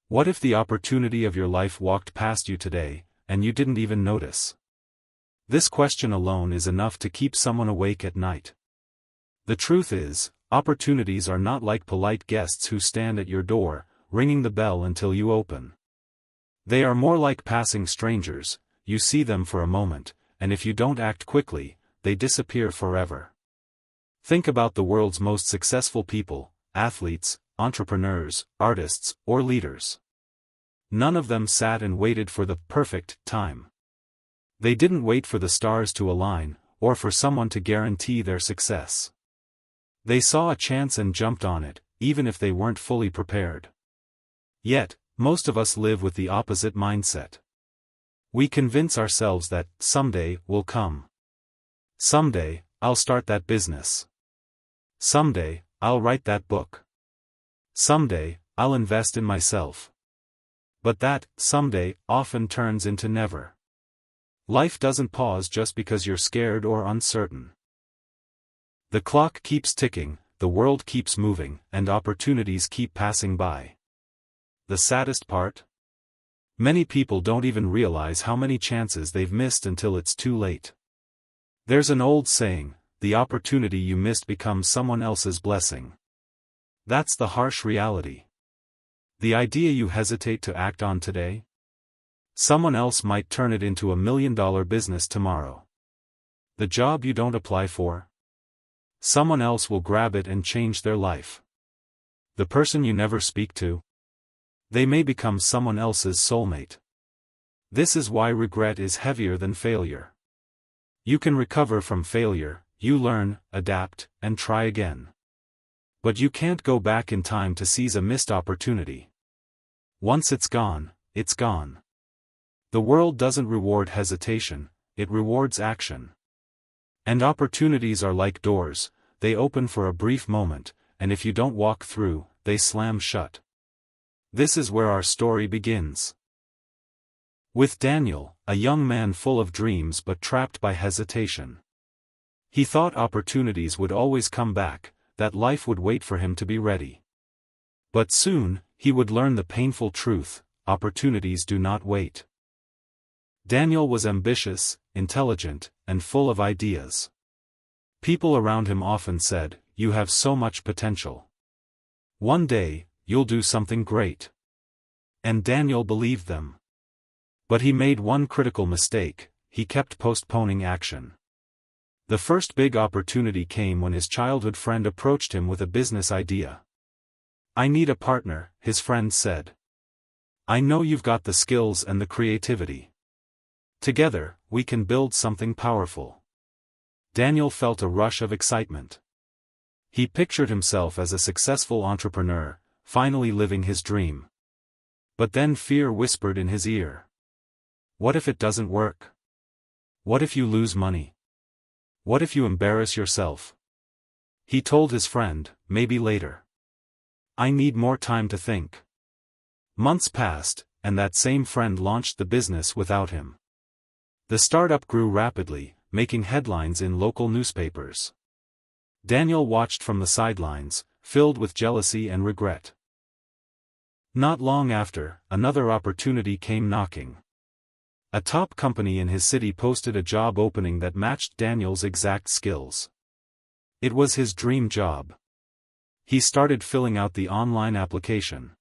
What if the opportunity of your life walked past you today, and you didn't even notice? This question alone is enough to keep someone awake at night. The truth is, opportunities are not like polite guests who stand at your door, ringing the bell until you open. They are more like passing strangers. You see them for a moment, and if you don't act quickly, they disappear forever. Think about the world's most successful people, athletes, entrepreneurs, artists, or leaders. None of them sat and waited for the perfect time. They didn't wait for the stars to align, or for someone to guarantee their success. They saw a chance and jumped on it, even if they weren't fully prepared. Yet, most of us live with the opposite mindset. We convince ourselves that, someday, will come. Someday, I'll start that business. Someday, I'll write that book. Someday, I'll invest in myself. But that, someday, often turns into never. Life doesn't pause just because you're scared or uncertain. The clock keeps ticking, the world keeps moving, and opportunities keep passing by. The saddest part? Many people don't even realize how many chances they've missed until it's too late. There's an old saying, the opportunity you missed becomes someone else's blessing. That's the harsh reality. The idea you hesitate to act on today? Someone else might turn it into $1 million business tomorrow. The job you don't apply for? Someone else will grab it and change their life. The person you never speak to? They may become someone else's soulmate. This is why regret is heavier than failure. You can recover from failure, you learn, adapt, and try again. But you can't go back in time to seize a missed opportunity. Once it's gone, it's gone. The world doesn't reward hesitation, it rewards action. And opportunities are like doors, they open for a brief moment, and if you don't walk through, they slam shut. This is where our story begins. With Daniel, a young man full of dreams but trapped by hesitation. He thought opportunities would always come back, that life would wait for him to be ready. But soon, he would learn the painful truth, opportunities do not wait. Daniel was ambitious, intelligent, and full of ideas. People around him often said, "You have so much potential. One day, you'll do something great." And Daniel believed them. But he made one critical mistake, he kept postponing action. The first big opportunity came when his childhood friend approached him with a business idea. "I need a partner," his friend said. "I know you've got the skills and the creativity. Together, we can build something powerful." Daniel felt a rush of excitement. He pictured himself as a successful entrepreneur, finally living his dream. But then fear whispered in his ear. What if it doesn't work? What if you lose money? What if you embarrass yourself? He told his friend, "Maybe later. I need more time to think." Months passed, and that same friend launched the business without him. The startup grew rapidly, making headlines in local newspapers. Daniel watched from the sidelines, filled with jealousy and regret. Not long after, another opportunity came knocking. A top company in his city posted a job opening that matched Daniel's exact skills. It was his dream job. He started filling out the online application.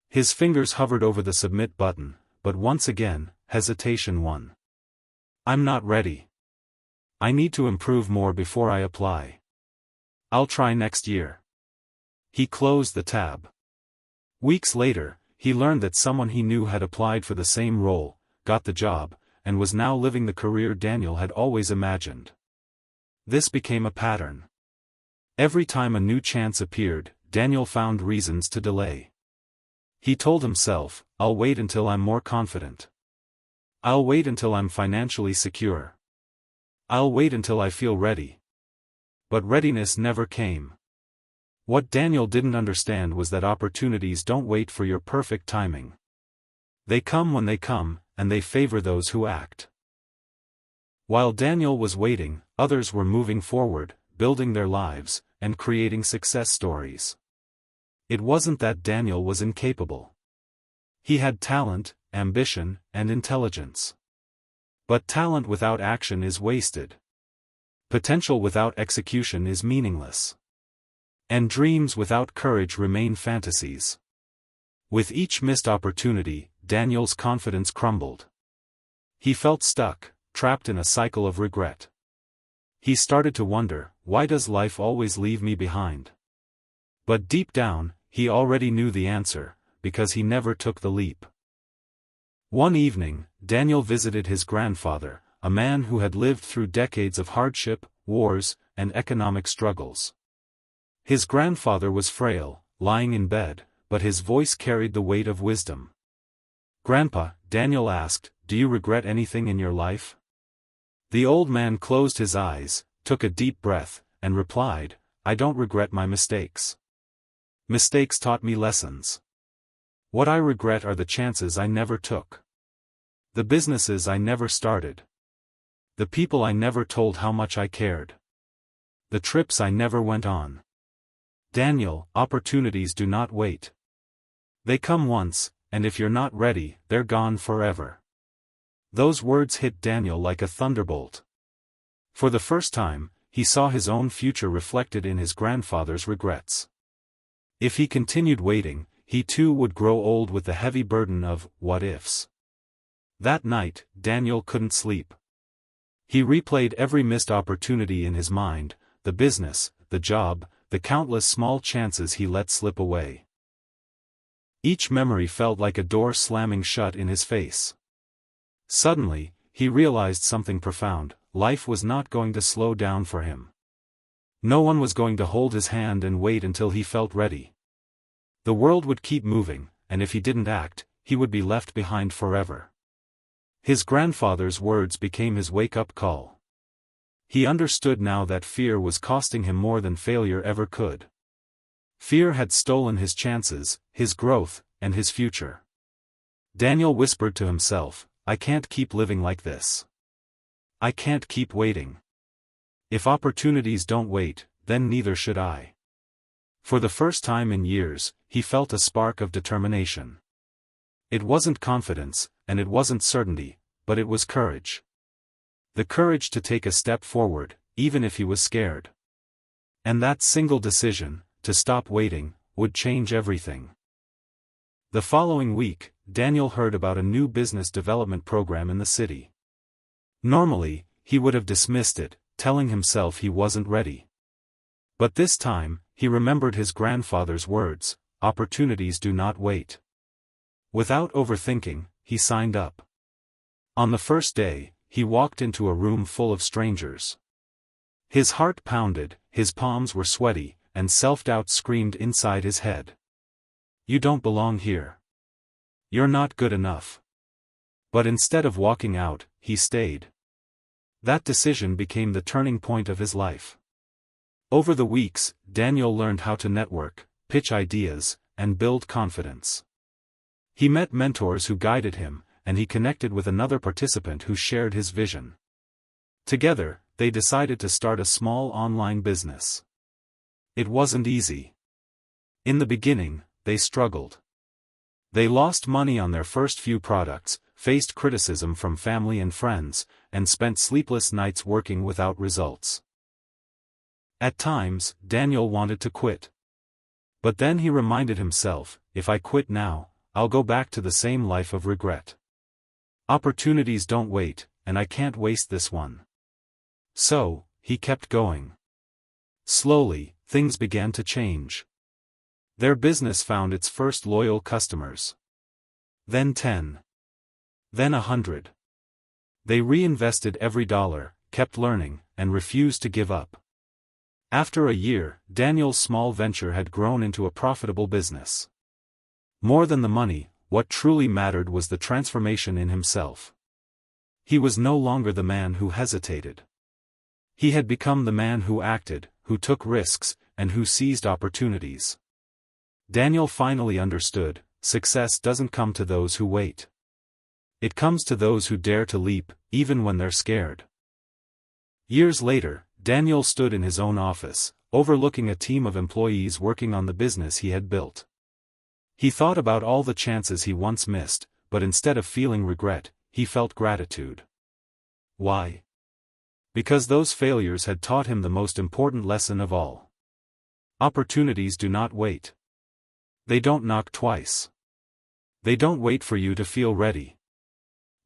His fingers hovered over the submit button, but once again, hesitation won. "I'm not ready. I need to improve more before I apply. I'll try next year." He closed the tab. Weeks later, he learned that someone he knew had applied for the same role, got the job, and was now living the career Daniel had always imagined. This became a pattern. Every time a new chance appeared, Daniel found reasons to delay. He told himself, "I'll wait until I'm more confident. I'll wait until I'm financially secure. I'll wait until I feel ready." But readiness never came. What Daniel didn't understand was that opportunities don't wait for your perfect timing. They come when they come, and they favor those who act. While Daniel was waiting, others were moving forward, building their lives, and creating success stories. It wasn't that Daniel was incapable. He had talent, ambition, and intelligence. But talent without action is wasted. Potential without execution is meaningless. And dreams without courage remain fantasies. With each missed opportunity, Daniel's confidence crumbled. He felt stuck, trapped in a cycle of regret. He started to wonder, why does life always leave me behind? But deep down, he already knew the answer, because he never took the leap. One evening, Daniel visited his grandfather, a man who had lived through decades of hardship, wars, and economic struggles. His grandfather was frail, lying in bed, but his voice carried the weight of wisdom. "Grandpa," Daniel asked, "do you regret anything in your life?" The old man closed his eyes, took a deep breath, and replied, "I don't regret my mistakes. Mistakes taught me lessons. What I regret are the chances I never took. The businesses I never started. The people I never told how much I cared. The trips I never went on." Daniel, opportunities do not wait. They come once, and if you're not ready, they're gone forever. Those words hit Daniel like a thunderbolt. For the first time, he saw his own future reflected in his grandfather's regrets. If he continued waiting, he too would grow old with the heavy burden of what-ifs. That night, Daniel couldn't sleep. He replayed every missed opportunity in his mind, the business, the job, the countless small chances he let slip away. Each memory felt like a door slamming shut in his face. Suddenly, he realized something profound: life was not going to slow down for him. No one was going to hold his hand and wait until he felt ready. The world would keep moving, and if he didn't act, he would be left behind forever. His grandfather's words became his wake-up call. He understood now that fear was costing him more than failure ever could. Fear had stolen his chances, his growth, and his future. Daniel whispered to himself, "I can't keep living like this. I can't keep waiting. If opportunities don't wait, then neither should I." For the first time in years, he felt a spark of determination. It wasn't confidence, and it wasn't certainty, but it was courage. The courage to take a step forward, even if he was scared. And that single decision, to stop waiting, would change everything. The following week, Daniel heard about a new business development program in the city. Normally, he would have dismissed it, telling himself he wasn't ready. But this time, he remembered his grandfather's words, "Opportunities do not wait." Without overthinking, he signed up. On the first day, he walked into a room full of strangers. His heart pounded, his palms were sweaty, and self-doubt screamed inside his head. "You don't belong here. You're not good enough." But instead of walking out, he stayed. That decision became the turning point of his life. Over the weeks, Daniel learned how to network, pitch ideas, and build confidence. He met mentors who guided him, and he connected with another participant who shared his vision. Together, they decided to start a small online business. It wasn't easy. In the beginning, they struggled. They lost money on their first few products, faced criticism from family and friends, and spent sleepless nights working without results. At times, Daniel wanted to quit. But then he reminded himself, "If I quit now, I'll go back to the same life of regret. Opportunities don't wait, and I can't waste this one." So, he kept going. Slowly, things began to change. Their business found its first loyal customers. Then 10. Then 100. They reinvested every dollar, kept learning, and refused to give up. After a year, Daniel's small venture had grown into a profitable business. More than the money, what truly mattered was the transformation in himself. He was no longer the man who hesitated. He had become the man who acted, who took risks, and who seized opportunities. Daniel finally understood, success doesn't come to those who wait. It comes to those who dare to leap, even when they're scared. Years later, Daniel stood in his own office, overlooking a team of employees working on the business he had built. He thought about all the chances he once missed, but instead of feeling regret, he felt gratitude. Why? Because those failures had taught him the most important lesson of all. Opportunities do not wait. They don't knock twice. They don't wait for you to feel ready.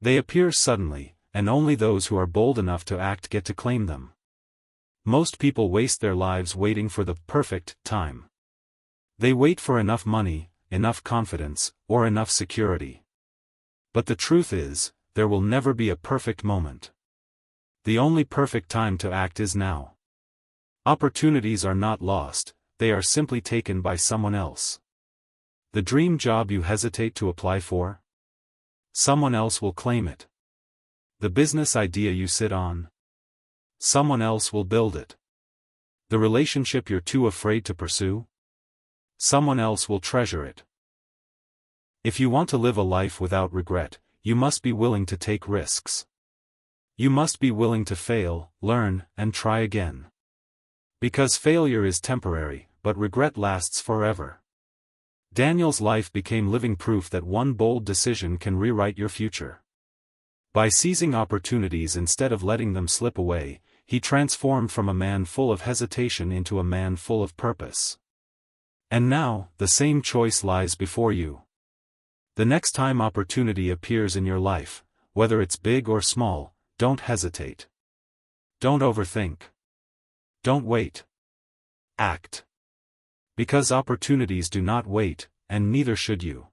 They appear suddenly, and only those who are bold enough to act get to claim them. Most people waste their lives waiting for the perfect time. They wait for enough money, enough confidence, or enough security. But the truth is, there will never be a perfect moment. The only perfect time to act is now. Opportunities are not lost, they are simply taken by someone else. The dream job you hesitate to apply for? Someone else will claim it. The business idea you sit on? Someone else will build it. The relationship you're too afraid to pursue? Someone else will treasure it. If you want to live a life without regret, you must be willing to take risks. You must be willing to fail, learn, and try again. Because failure is temporary, but regret lasts forever. Daniel's life became living proof that one bold decision can rewrite your future. By seizing opportunities instead of letting them slip away, he transformed from a man full of hesitation into a man full of purpose. And now, the same choice lies before you. The next time opportunity appears in your life, whether it's big or small, don't hesitate. Don't overthink. Don't wait. Act. Because opportunities do not wait, and neither should you.